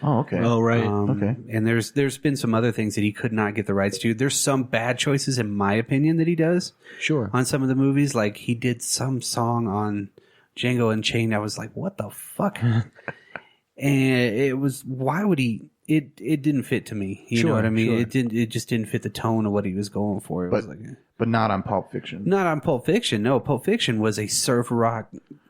Oh, okay. Oh, right. Okay. And there's been some other things that he could not get the rights to. There's some bad choices, in my opinion, that he does Sure. on some of the movies. Like he did some song on Django Unchained. I was like, what the fuck? And it was, why would he? It didn't fit to me. You know what I mean? Sure. It just didn't fit the tone of what he was going for. It was like, But not on Pulp Fiction. not on Pulp Fiction. No, Pulp Fiction was a surf rock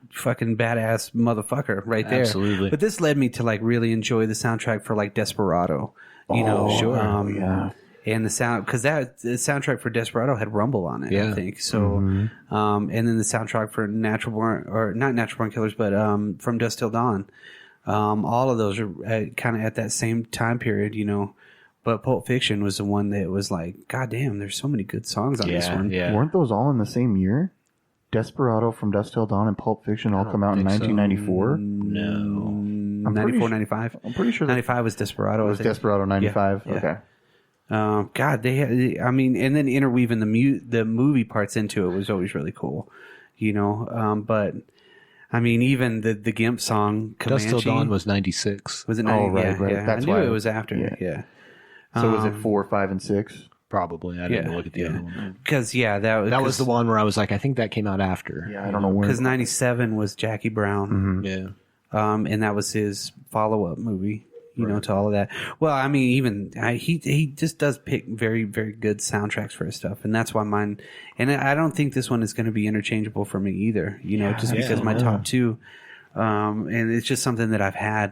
fucking badass motherfucker right there. Absolutely. But this led me to like really enjoy the soundtrack for like Desperado. You know, sure. Yeah. And the sound, because the soundtrack for Desperado had Rumble on it, Yeah. I think. So, and then the soundtrack for Natural Born, or not Natural Born Killers, but From Dusk Till Dawn. All of those are kind of at that same time period, you know. But Pulp Fiction was the one that was like, God damn, there's so many good songs on this one. Yeah. Weren't those all in the same year? Desperado, From Dusk Till Dawn, and Pulp Fiction all come out in think so. 1994. No. 94, 95. I'm pretty sure that 95 was Desperado. it was I think. Desperado 95. Yeah. Okay. God, they had, I mean, and then interweaving the movie parts into it was always really cool, you know. But I mean, even the GIMP song, Dust Comanche, Till Dawn was 96. was it? Oh, 90? right, yeah, right. yeah. That's I knew why it was after. yeah. Yeah, So was it 4, 5, and 6? Probably. I didn't look at the other one. because That was the one where I was like, I think that came out after. Yeah, I don't know where. because 97 was Jackie Brown, Yeah. and that was his follow up movie. You know, to all of that. Well, I mean, even he just does pick very, very good soundtracks for his stuff, and that's why mine. And I don't think this one is going to be interchangeable for me either. You know, just because my top two, and it's just something that I've had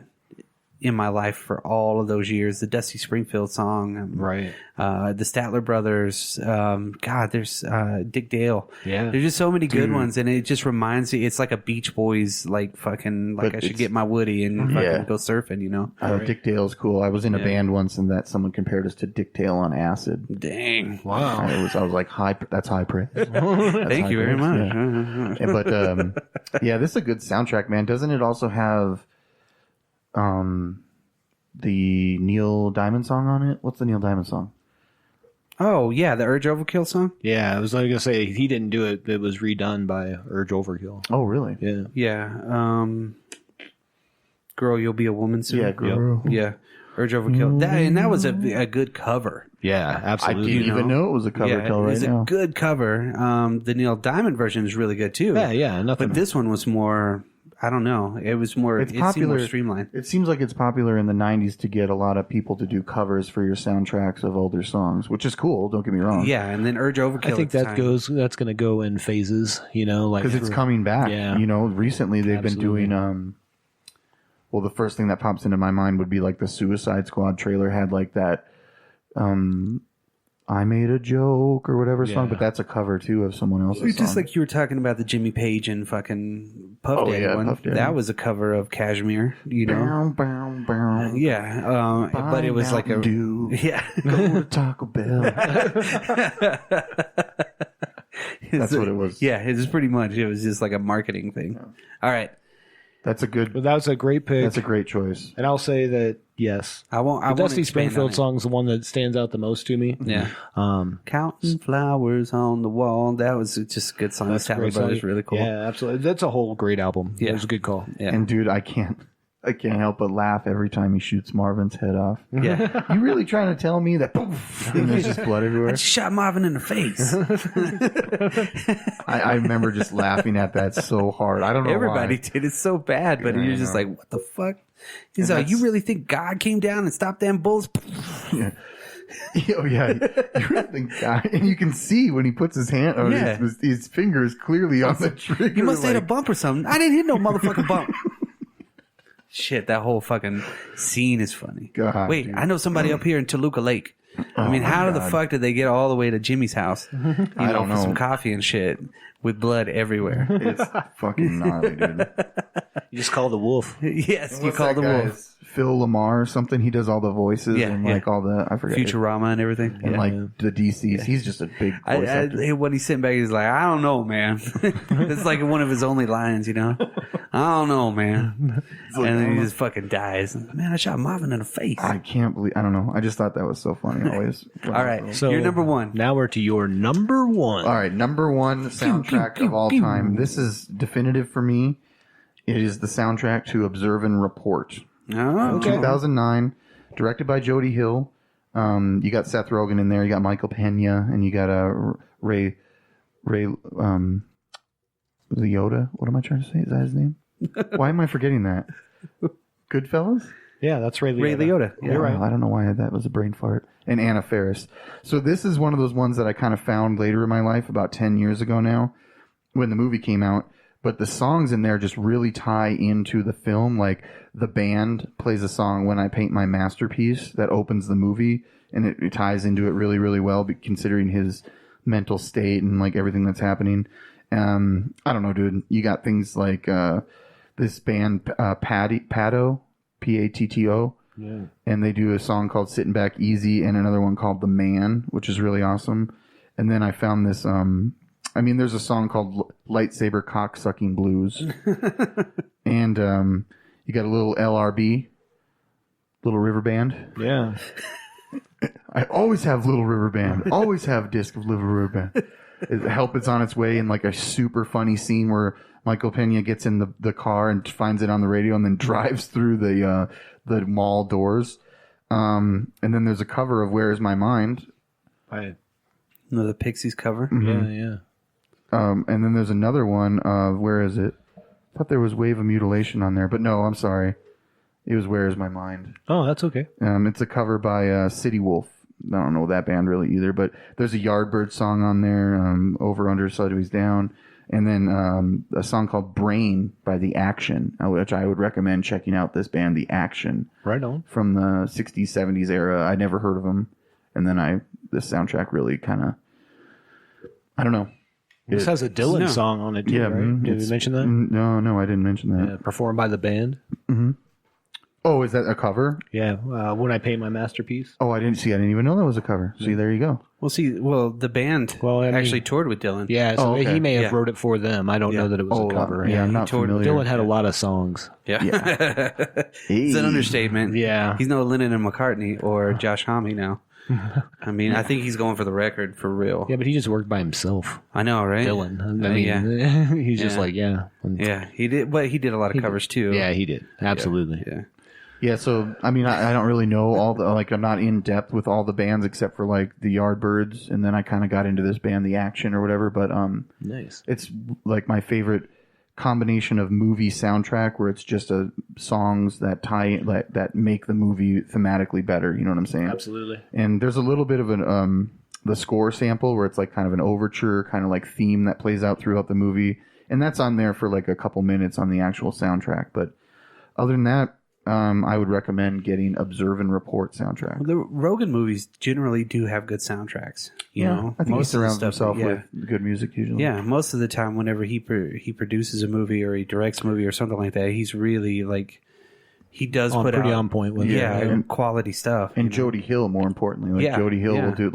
in my life for all of those years. The Dusty Springfield song, Right. the Statler Brothers. God, there's Dick Dale. Yeah. There's just so many good ones, and it just reminds me. It's like a Beach Boys, like fucking, like But I should it's- get my Woody and fucking go surfing. You know. Dick Dale's cool. I was in a band once, and that someone compared us to Dick Dale on acid. Dang. Wow. I was like, that's high praise. Thank you very much. Yeah. But yeah, this is a good soundtrack, man. Doesn't it also have the Neil Diamond song on it? What's the Neil Diamond song? Oh yeah, the Urge Overkill song. Yeah, I was like going to say, he didn't do it. It was redone by Urge Overkill. Oh, really? Yeah. Yeah. Girl, You'll Be a Woman Soon. Yeah, girl. Yeah. Urge Overkill. That was a good cover. Yeah, I absolutely. didn't even know it was a cover Yeah, till right it's now. a good cover. The Neil Diamond version is really good too. Yeah, nothing. But this one was more. I don't know. It was more. It's it seemed popular. more streamlined. It seems like it's popular in the 90s to get a lot of people to do covers for your soundtracks of older songs, which is cool. Don't get me wrong. Yeah, and then Urge Overkill. I think at the time. that's going to go in phases, you know, like Because it's coming back. Yeah. You know, recently they've Absolutely. been doing, well, the first thing that pops into my mind would be like the Suicide Squad trailer had like that, I Made a Joke or whatever song, but that's a cover too of someone else's It's just song. like you were talking about the Jimmy Page and fucking Puff Oh, Daddy yeah, one. Puff Daddy. That was a cover of Cashmere, you know. Bow, bow, bow. Yeah, but it was Buy like a Mountain Dew. yeah. Go to Taco Bell. That's what it was. Yeah, it was pretty much. It was just like a marketing thing. All right, That's a good. But that was a great pick. That's a great choice. And I'll say that, yes. I won't. I The won't Dusty expand on Springfield it. song is the one that stands out the most to me. Yeah, Um, counting flowers on the wall. That was just a good song. The that's a Statler great Brothers song. really cool. Yeah, absolutely. That's a whole great album. Yeah. It was a good call. Yeah. And dude, I can't help but laugh every time he shoots Marvin's head off. Yeah. You really trying to tell me that poof, and there's just blood I everywhere? just shot Marvin in the face. I remember just laughing at that so hard. I don't know Everybody why. did. It's so bad, but Yeah, you're I just know. like, what the fuck? He's And like, you that's- really think God came down and stopped them bulls? Oh yeah, you really think God, and you can see when he puts his hand on Yeah. his finger is clearly on the trigger. You must have hit a like- bump or something. I didn't hit no motherfucking bump. Shit, that whole fucking scene is funny. God, Wait, dude. I know somebody up here in Toluca Lake. I mean, my how the God. fuck did they get all the way to Jimmy's house? You I don't for know. some coffee and shit with blood everywhere. It's fucking gnarly, dude. You just call the wolf. Yes, you What's call that the guy? wolf. Phil Lamar or something. He does all the voices Yeah, and yeah. like all the I forget Futurama and everything. and Yeah. like the DCs. He's just a big voice actor. When he's sitting back, he's like, I don't know, man. It's like one of his only lines, you know? I don't know, man. like, And I then don't he know. just fucking dies. Man, I shot Marvin in the face. I can't believe. I don't know. I just thought that was so funny. Always. All right. So You're number one. Now we're to your number one. All right. Number one soundtrack of all time. This is definitive for me. It is the soundtrack to Observe and Report. Oh, 2009, directed by Jody Hill. You got Seth Rogen in there. You got Michael Pena, and you got Ray Liotta. What am I trying to say? Is that his name? Why am I forgetting that? Goodfellas? Yeah, that's Ray Liotta. Ray Liotta. Yeah, you're right. I don't know why that was a brain fart. And Anna Faris. So this is one of those ones that I kind of found later in my life, about 10 years ago now, when the movie came out. But the songs in there just really tie into the film. Like the band plays a song, When I Paint My Masterpiece, that opens the movie. And it ties into it really, really well, considering his mental state and like everything that's happening. I don't know, dude. You got things like this band, Patto, Patto. Yeah. And they do a song called Sitting Back Easy and another one called The Man, which is really awesome. And then I found this, there's a song called Lightsaber Cocksucking Blues. And you got a little LRB, Little River Band. Yeah. I always have Little River Band. Always have disc of Little River Band. Help It's on its way in like a super funny scene where Michael Pena gets in the car and finds it on the radio and then drives through the mall doors. And then there's a cover of Where Is My Mind? No, the Pixies cover. Mm-hmm. Yeah. And then there's another one of, where is it? I thought there was Wave of Mutilation on there, but no, I'm sorry. It was Where Is My Mind? Oh, that's okay. It's a cover by City Wolf. I don't know that band really either, but there's a Yardbird song on there, Over, Under, Sideways, Down. And then a song called Brain by The Action, which I would recommend checking out this band, The Action. Right on. From the 60s, 70s era. I never heard of them. And then this soundtrack really kind of, I don't know. This has a Dylan song on it too, right? Did we mention that? No, I didn't mention that. Yeah, performed by the band. Mm-hmm. Oh, is that a cover? Yeah, When I Paint My Masterpiece. Oh, I didn't even know that was a cover. See, there you go. The band actually toured with Dylan. Yeah, so okay. he may have wrote it for them. I don't know that it was a cover. Yeah, I'm not familiar. Dylan had a lot of songs. Yeah. It's an understatement. Yeah. He's no Lennon and McCartney or Josh Homme now. I mean, I think he's going for the record for real. Yeah, but he just worked by himself. I know, right? Dylan. I mean, he's just like, Yeah, he did, but he did a lot of covers too. Yeah, he did. Absolutely. Yeah. Yeah, so, I mean, I don't really know all the, like, I'm not in depth with all the bands except for, like, the Yardbirds, and then I kind of got into this band, The Action or whatever, but nice. It's, like, my favorite combination of movie soundtrack where it's just songs that that make the movie thematically better, you know what I'm saying? Absolutely. And there's a little bit of the score sample where it's, like, kind of an overture, kind of like theme that plays out throughout the movie, and that's on there for, like, a couple minutes on the actual soundtrack, but other than that, I would recommend getting Observe and Report soundtrack. Well, the Rogan movies generally do have good soundtracks. You know, I think most he surrounds of the himself stuff, with good music usually. Yeah, most of the time, whenever he produces a movie or he directs a movie or something like that, he's really like he does put pretty out on point with and quality stuff. And Jody Hill, more importantly, Jody Hill will do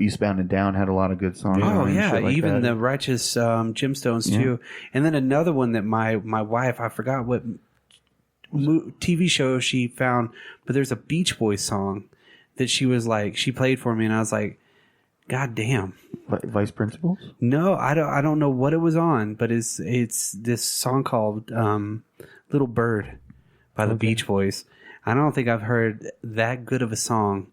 Eastbound and Down had a lot lot of good songs. Oh yeah, like even the Righteous Gemstones too. And then another one that my wife, I forgot what TV show she found, but there's a Beach Boys song that she was like, she played for me, and I was like, God damn. Vice Principals? No, I don't know what it was on, but it's this song called Little Bird by the Beach Boys. I don't think I've heard that good of a song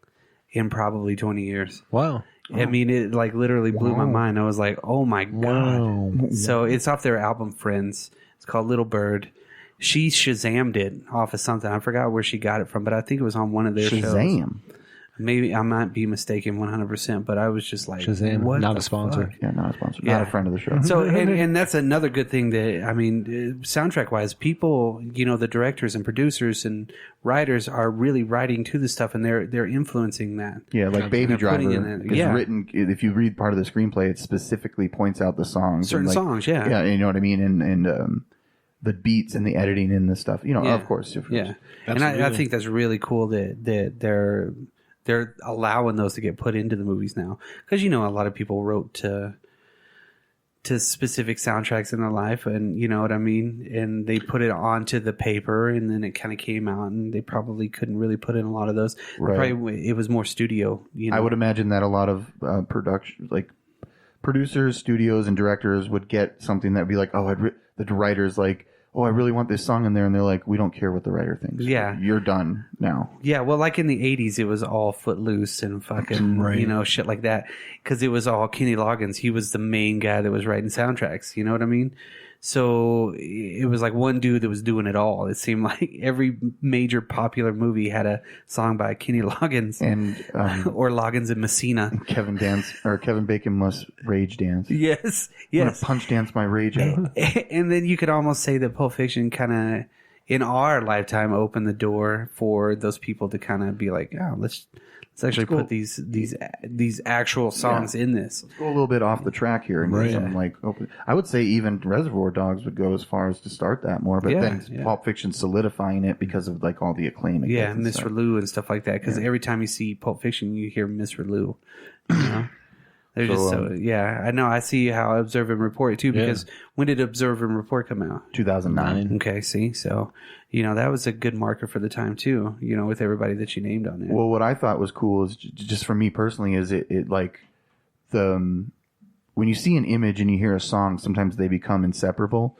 in probably 20 years. Wow. I mean, it like literally blew my mind. I was like, oh my God. Wow. So it's off their album Friends. It's called Little Bird. She Shazammed it off of something. I forgot where she got it from, but I think it was on one of their shows. Shazam. Maybe I might be mistaken 100%, but I was just like, Shazam, what not the a sponsor. fuck? Yeah, not a sponsor. Yeah. Not a friend of the show. So, and that's another good thing that, I mean, soundtrack wise, people, the directors and producers and writers are really writing to the stuff, and they're influencing that. Yeah, like Baby they're putting Driver in is written, if you read part of the screenplay, it specifically points out the songs. Certain songs, yeah. Yeah, you know what I mean? And the beats and the editing and the stuff. Of course. Yeah. And I think that's really cool that they're allowing those to get put into the movies now. Because, a lot of people wrote to specific soundtracks in their life, and you know what I mean? And they put it onto the paper, and then it kind of came out, and they probably couldn't really put in a lot of those. Right. Probably, it was more studio. I would imagine that a lot of production, like producers, studios, and directors would get something that would be like, the writer's like, oh, I really want this song in there, and they're like, we don't care what the writer thinks. Yeah. You're done now. Yeah, well, like in the 80s, it was all Footloose and fucking, Right. you know, shit like that. Because it was all Kenny Loggins. He was the main guy that was writing soundtracks. You know what I mean? So it was like one dude that was doing it all. It seemed like every major popular movie had a song by Kenny Loggins And or Loggins and Messina. Kevin Bacon must rage dance. Yes, I'm gonna yes. punch dance my rage out. And then you could almost say that Pulp Fiction kind of, in our lifetime, opened the door for those people to kind of be like, oh, let's actually put these actual songs in this. Go a little bit off the track here and Right. get something like open. I would say even Reservoir Dogs would go as far as to start that more, but then Pulp Fiction solidifying it because of like all the acclaim. it Yeah, gets and Mr. stuff. Lou and stuff like that. Because every time you see Pulp Fiction, you hear Mr. Lou. You know? They're just so, yeah. I know. I see how Observe and Report too. Because when did Observe and Report come out? 2009. Okay, see, so you know that was a good marker for the time too. You know, with everybody that you named on there. Well, what I thought was cool is just for me personally is it like when you see an image and you hear a song, sometimes they become inseparable.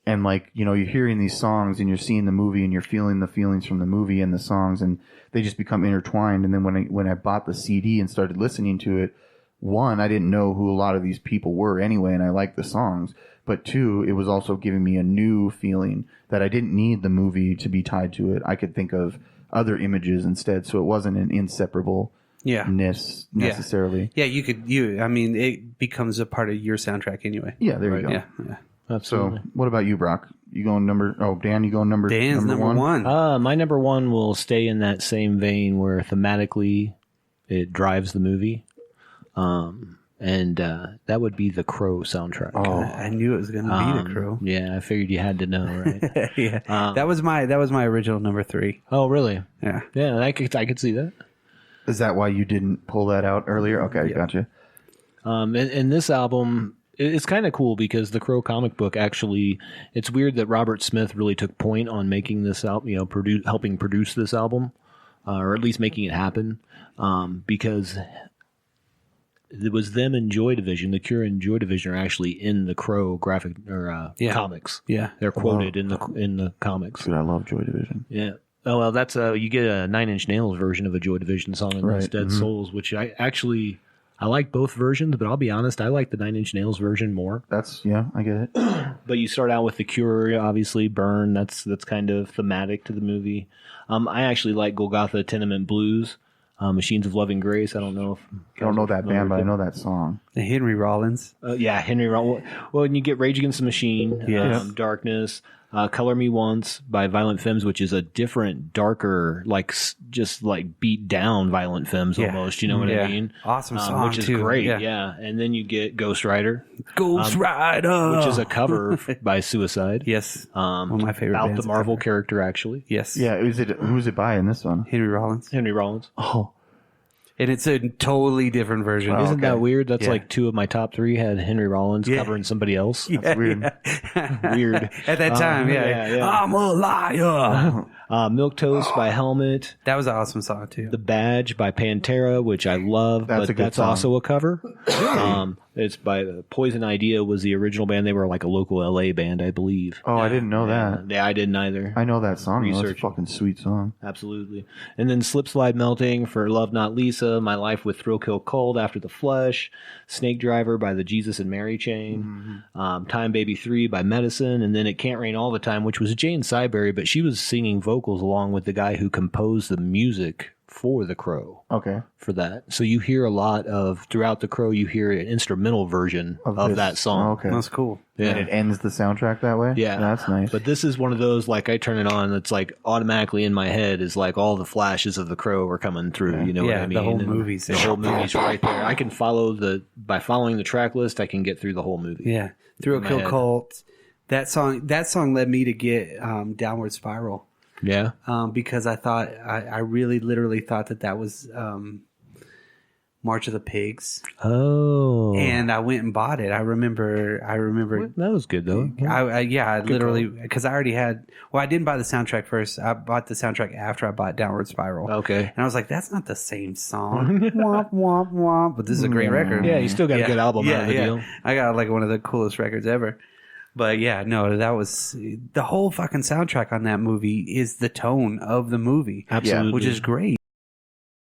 And like, you know, you're hearing these songs and you're seeing the movie and you're feeling the feelings from the movie and the songs, and they just become intertwined. And then when I bought the CD and started listening to it, one, I didn't know who a lot of these people were anyway, and I liked the songs. But two, it was also giving me a new feeling that I didn't need the movie to be tied to it. I could think of other images instead, so it wasn't an inseparable necessarily. Yeah, I mean, it becomes a part of your soundtrack anyway. Yeah, there you go. Yeah. Absolutely. So, what about you, Brock? You going Dan, you going Dan's number one. My number one will stay in that same vein where thematically it drives the movie. And that would be the Crow soundtrack. Oh, I knew it was going to be The Crow. Yeah, I figured you had to know, right? Yeah, that was my original number 3. Oh, really? Yeah, Yeah, I could see that. is that why you didn't pull that out earlier? Okay, gotcha. And this album, it's kind of cool because the Crow comic book actually, it's weird that Robert Smith really took point on making this album, you know, helping produce this album, or at least making it happen, because it was them and Joy Division. The Cure and Joy Division are actually in the Crow graphic or comics. Yeah, they're quoted in the comics. Dude, I love Joy Division. Yeah. Oh well, that's you get a Nine Inch Nails version of a Joy Division song in Right. this Dead Souls, which I like both versions, but I'll be honest, I like the Nine Inch Nails version more. I get it. But you start out with the Cure, obviously Burn. That's kind of thematic to the movie. I actually like Golgotha Tenement Blues. Machines of Loving Grace. I don't know if I don't know that band, but I know that song. the Henry Rollins. yeah, Henry Rollins. Well, and you get Rage Against the Machine, Yes. Darkness, Color Me Once by Violent Femmes, which is a different, darker, like just like beat down Violent Femmes almost. You know what I mean? Awesome song, which is too. great. Yeah. Yeah, and then you get Ghost Rider, Ghost Rider, which is a cover by Suicide. yes, one of my favorite about bands the Marvel ever. character actually. Yes, Yeah, who's it by in this one? Henry Rollins, Henry Rollins. Oh, and it's a totally different version. Wow. Isn't that weird? That's Yeah. like 2 of my top 3 had Henry Rollins covering somebody else. that's weird. Weird. At that time, yeah. I'm a liar. Milk Toast by Helmet. That was an awesome song too. The Badge by Pantera, which I love, That's a but good that's song. also a cover. It's by Poison Idea was the original band. They were like a local LA band, I believe. Oh, I didn't know that. Yeah, I didn't either. I know that song. That's a Research. fucking sweet song. Absolutely. And then Slip Slide Melting for Love Not Lisa, My Life with Thrill Kill Cold After the Flesh, Snake Driver by the Jesus and Mary Chain, Time Baby 3 by Medicine, and then It Can't Rain All the Time, which was Jane Siberry, but she was singing vocals along with the guy who composed the music for The Crow Okay. for that. So you hear a lot of, throughout The Crow, you hear an instrumental version of this. that song. Oh, okay. That's cool. And it ends the soundtrack that way? Yeah. That's nice. But this is one of those, like, I turn it on, it's like automatically in my head is like all the flashes of The Crow are coming through. You know what Yeah, I mean? the whole And movie's the there. whole movie's right there. I can by following the track list, I can get through the whole movie. Yeah, Thrill my Kill head. Cult. That song led me to get Downward Spiral. Yeah. Because I thought I really literally thought that was March of the Pigs, Oh. and I went and bought it. I remember. That was good though. I literally, because I already had. Well, I didn't buy the soundtrack first. I bought the soundtrack after I bought Downward Spiral. Okay. And I was like, that's not the same song. Womp womp womp. But this is a great record. Yeah, you still got a good album out of the deal. I got like one of the coolest records ever. But yeah, no, that was the whole fucking soundtrack on that movie is the tone of the movie, Absolutely. which is great.